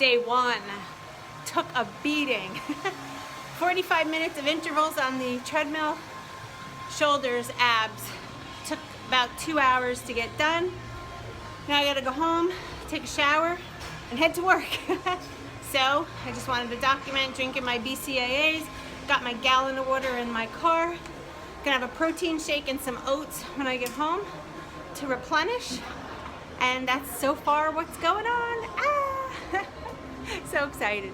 Day one took a beating. 45 minutes of intervals on the treadmill, shoulders, abs. Took about 2 hours to get done. Now I gotta go home, take a shower, and head to work. So I just wanted to document drinking my BCAAs, got my gallon of water in my car, gonna have a protein shake and some oats when I get home to replenish. And that's so far what's going on. So excited.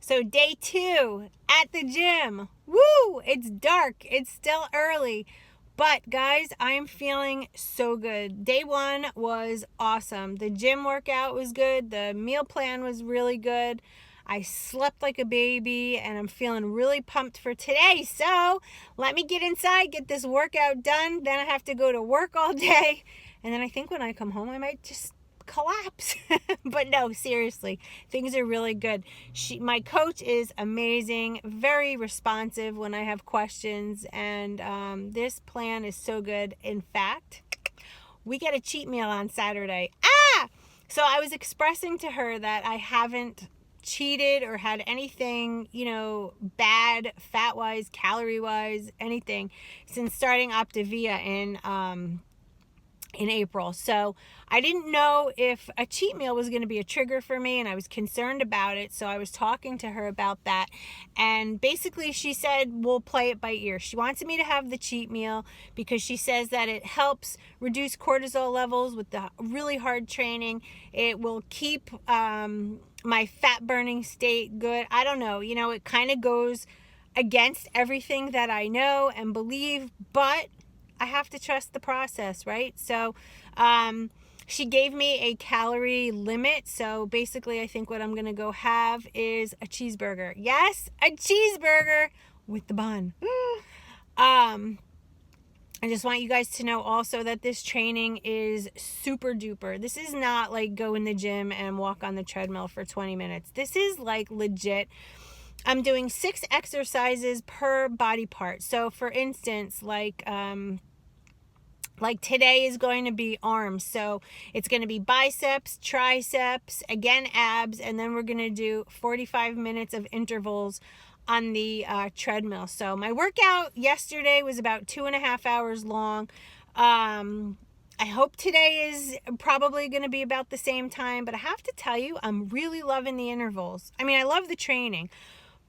So day 2 at the gym. Woo! It's dark. It's still early. But guys, I'm feeling so good. Day 1 was awesome. The gym workout was good. The meal plan was really good. I slept like a baby and I'm feeling really pumped for today. So let me get inside, get this workout done. Then I have to go to work all day. And then I think when I come home, I might just collapse. But no, seriously, things are really good. My coach is amazing, very responsive when I have questions, and this plan is so good. In fact, we get a cheat meal on Saturday. So I was expressing to her that I haven't cheated or had anything, bad, fat-wise, calorie-wise, anything since starting Optavia in April. So I didn't know if a cheat meal was going to be a trigger for me, and I was concerned about it. So I was talking to her about that, and basically she said we'll play it by ear. She wants me to have the cheat meal because she says that it helps reduce cortisol levels with the really hard training. It will keep my fat burning state good. I don't know, it kind of goes against everything that I know and believe, but I have to trust the process, right? So she gave me a calorie limit. So basically, I think what I'm going to go have is a cheeseburger. Yes, a cheeseburger with the bun. I just want you guys to know also that this training is super duper. This is not like go in the gym and walk on the treadmill for 20 minutes. This is like legit. I'm doing 6 exercises per body part. So for instance, like today is going to be arms. So it's going to be biceps, triceps, again abs, and then we're going to do 45 minutes of intervals on the treadmill. So my workout yesterday was about 2.5 hours long. I hope today is probably going to be about the same time, but I have to tell you, I'm really loving the intervals. I mean, I love the training,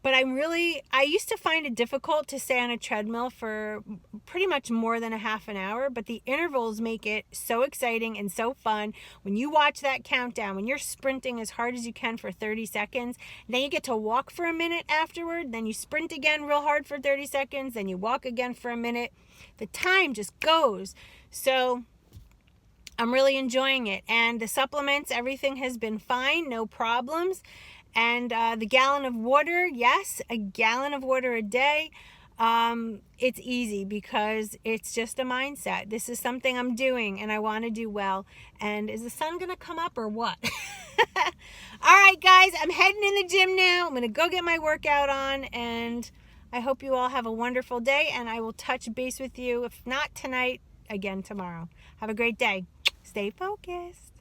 but I used to find it difficult to stay on a treadmill for pretty much more than a half an hour, but the intervals make it so exciting and so fun. When you watch that countdown, when you're sprinting as hard as you can for 30 seconds, then you get to walk for a minute afterward, then you sprint again real hard for 30 seconds, then you walk again for a minute. The time just goes. So I'm really enjoying it. And the supplements, everything has been fine, no problems. And the gallon of water, yes, a gallon of water a day. It's easy because it's just a mindset. This is something I'm doing and I want to do well. And is the sun going to come up or what? All right, guys, I'm heading in the gym now. I'm going to go get my workout on, and I hope you all have a wonderful day, and I will touch base with you, if not tonight, again tomorrow. Have a great day. Stay focused.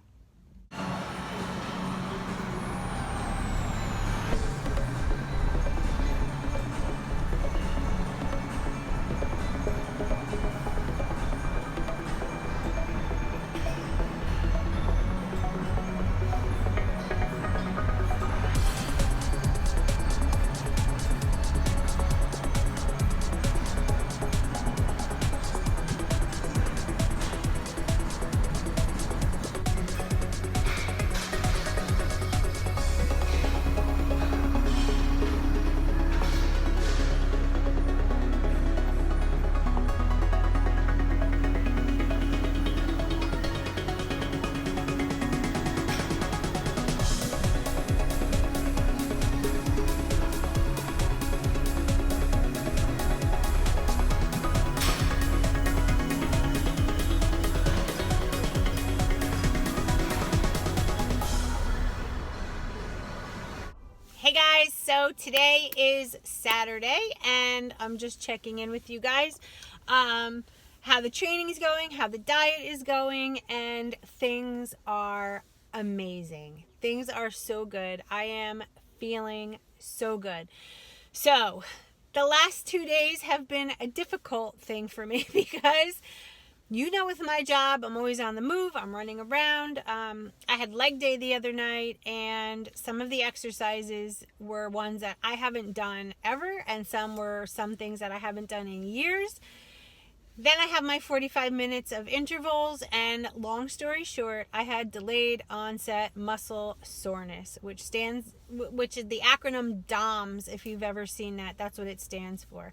Hey guys, so today is Saturday and I'm just checking in with you guys. how the training is going, how the diet is going, and things are amazing. Things are so good. I am feeling so good. So, the last 2 days have been a difficult thing for me because with my job, I'm always on the move. I'm running around. I had leg day the other night, and some of the exercises were ones that I haven't done ever, and some were some things that I haven't done in years. Then I have my 45 minutes of intervals, and long story short, I had delayed onset muscle soreness, which is the acronym DOMS. If you've ever seen that, that's what it stands for.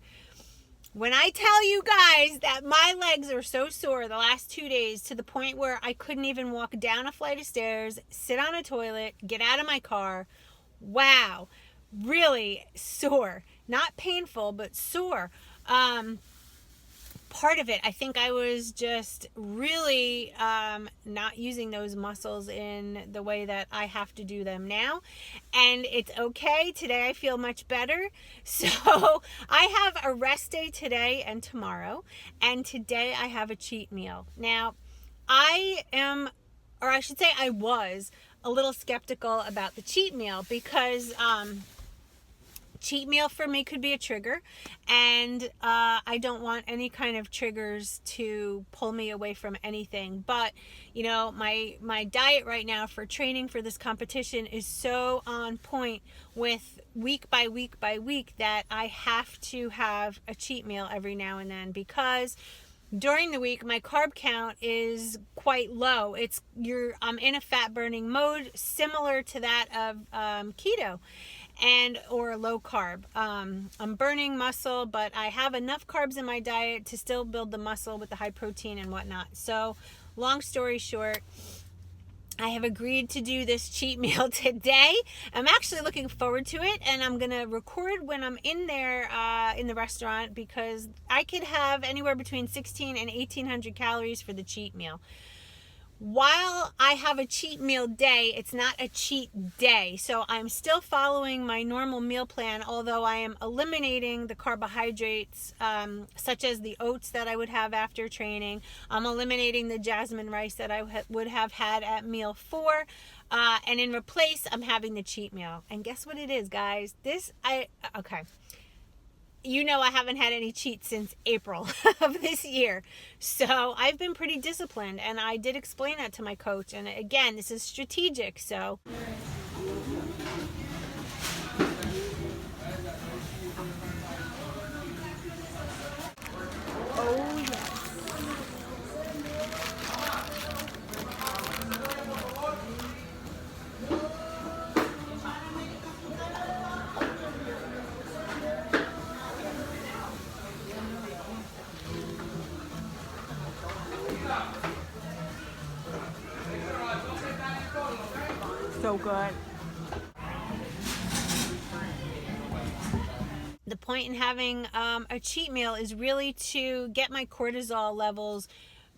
When I tell you guys that my legs are so sore the last 2 days to the point where I couldn't even walk down a flight of stairs, sit on a toilet, get out of my car, wow, really sore. Not painful, but sore. Part of it, I think I was just really not using those muscles in the way that I have to do them now. And it's okay. Today I feel much better. So I have a rest day today and tomorrow. And today I have a cheat meal. Now, I was a little skeptical about the cheat meal because cheat meal for me could be a trigger, and I don't want any kind of triggers to pull me away from anything. But my diet right now for training for this competition is so on point with week by week by week that I have to have a cheat meal every now and then, because during the week my carb count is quite low. I'm in a fat burning mode similar to that of keto or low carb. I'm burning muscle, but I have enough carbs in my diet to still build the muscle with the high protein and whatnot. So long story short, I have agreed to do this cheat meal today. I'm actually looking forward to it, and I'm going to record when I'm in there in the restaurant, because I could have anywhere between 16 and 1800 calories for the cheat meal. While I have a cheat meal day, it's not a cheat day. So I'm still following my normal meal plan, although I am eliminating the carbohydrates, such as the oats that I would have after training. I'm eliminating the jasmine rice that I would have had at meal 4. And in replace, I'm having the cheat meal. And guess what it is, guys? Okay. I haven't had any cheats since April of this year. So I've been pretty disciplined, and I did explain that to my coach. And again, this is strategic. So oh yes. So good. The point in having a cheat meal is really to get my cortisol levels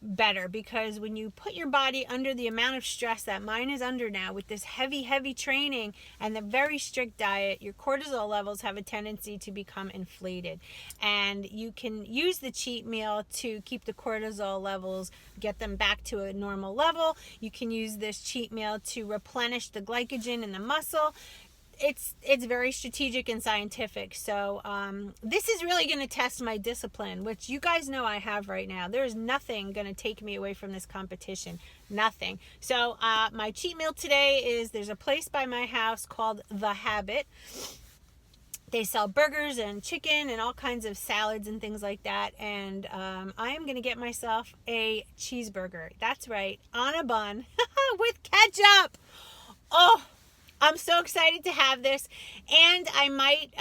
better, because when you put your body under the amount of stress that mine is under now with this heavy training and the very strict diet, your cortisol levels have a tendency to become inflated, and you can use the cheat meal to keep the cortisol levels, get them back to a normal level. You can use this cheat meal to replenish the glycogen in the muscle. It's very strategic and scientific. So this is really going to test my discipline, which you guys know I have right now. There is nothing going to take me away from this competition. Nothing. So my cheat meal today is, there's a place by my house called The Habit. They sell burgers and chicken and all kinds of salads and things like that. And I am going to get myself a cheeseburger. That's right, on a bun with ketchup. Oh, I'm so excited to have this. And I might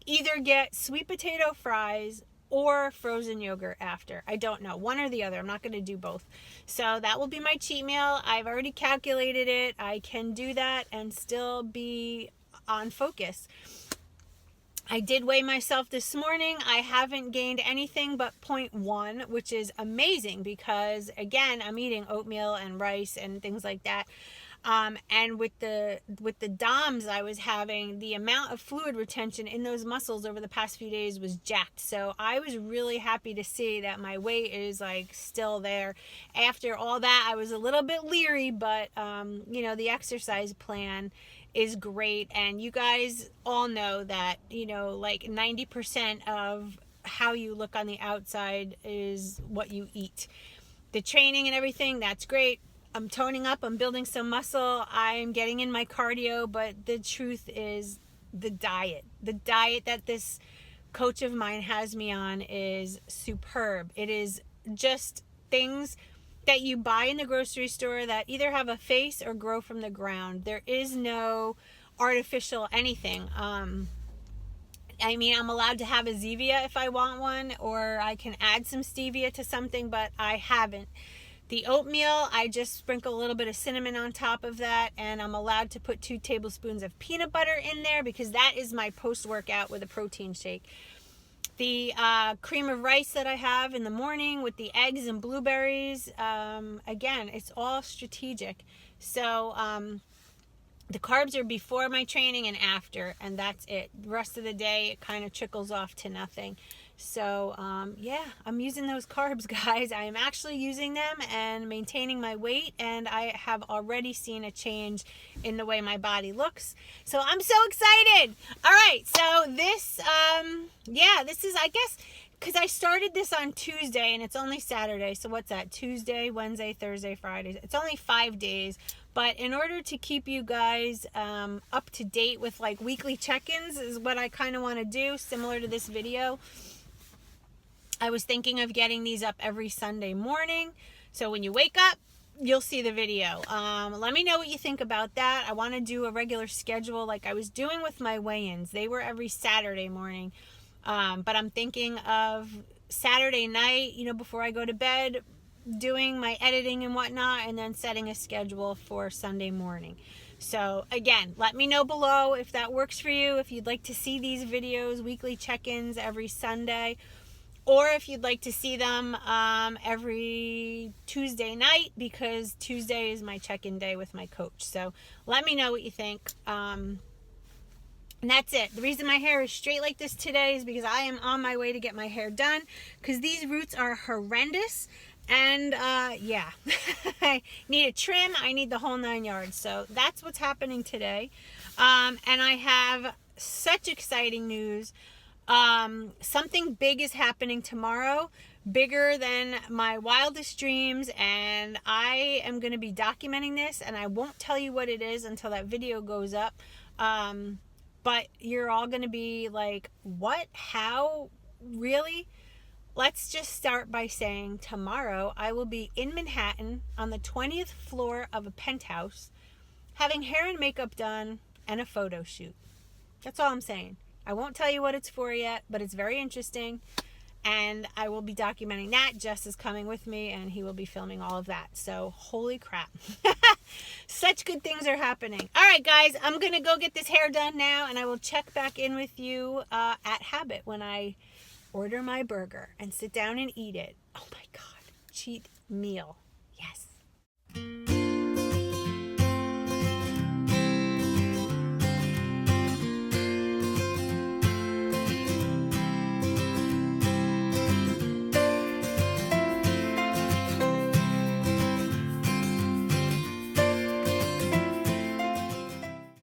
either get sweet potato fries or frozen yogurt after. I don't know. One or the other. I'm not going to do both. So that will be my cheat meal. I've already calculated it. I can do that and still be on focus. I did weigh myself this morning. I haven't gained anything but 0.1, which is amazing because, again, I'm eating oatmeal and rice and things like that. And with the DOMs I was having, the amount of fluid retention in those muscles over the past few days was jacked. So I was really happy to see that my weight is like still there. After all that, I was a little bit leery, but you know, the exercise plan is great. And you guys all know that, you know, like 90% of how you look on the outside is what you eat. The training and everything, that's great. I'm toning up, I'm building some muscle, I'm getting in my cardio, but the truth is the diet. The diet that this coach of mine has me on is superb. It is just things that you buy in the grocery store that either have a face or grow from the ground. There is no artificial anything. I mean, I'm allowed to have a Zevia if I want one, or I can add some stevia to something, but I haven't. The oatmeal, I just sprinkle a little bit of cinnamon on top of that, and I'm allowed to put 2 tablespoons of peanut butter in there because that is my post-workout with a protein shake. The cream of rice that I have in the morning with the eggs and blueberries, again, it's all strategic. So the carbs are before my training and after, and that's it. The rest of the day, it kind of trickles off to nothing. So, yeah, I'm using those carbs, guys. I am actually using them and maintaining my weight, and I have already seen a change in the way my body looks. So I'm so excited. All right, so this, yeah, this is, I guess, because I started this on Tuesday, and it's only Saturday. So what's that? Tuesday, Wednesday, Thursday, Friday. It's only 5 days. But in order to keep you guys up to date with like weekly check-ins is what I kind of want to do, similar to this video. I was thinking of getting these up every Sunday morning. So when you wake up, you'll see the video. Let me know what you think about that. I want to do a regular schedule like I was doing with my weigh-ins. They were every Saturday morning. But I'm thinking of Saturday night, you know, before I go to bed, doing my editing and whatnot, and then setting a schedule for Sunday morning. So again, let me know below if that works for you, if you'd like to see these videos, weekly check-ins every Sunday, or if you'd like to see them every Tuesday night, because Tuesday is my check-in day with my coach. So let me know what you think. And that's it. The reason my hair is straight like this today is because I am on my way to get my hair done, because these roots are horrendous. And yeah, I need a trim. I need the whole 9 yards. So that's what's happening today. And I have such exciting news. Something big is happening tomorrow, bigger than my wildest dreams, and I am going to be documenting this, and I won't tell you what it is until that video goes up. But you're all going to be like, what? How? Really? Let's just start by saying tomorrow I will be in Manhattan on the 20th floor of a penthouse having hair and makeup done and a photo shoot. That's all I'm saying. I won't tell you what it's for yet, but it's very interesting, and I will be documenting that. Jess is coming with me, and he will be filming all of that. So, holy crap. Such good things are happening. All right, guys, I'm going to go get this hair done now, and I will check back in with you at Habit when I order my burger and sit down and eat it. Oh, my God. Cheat meal. Yes.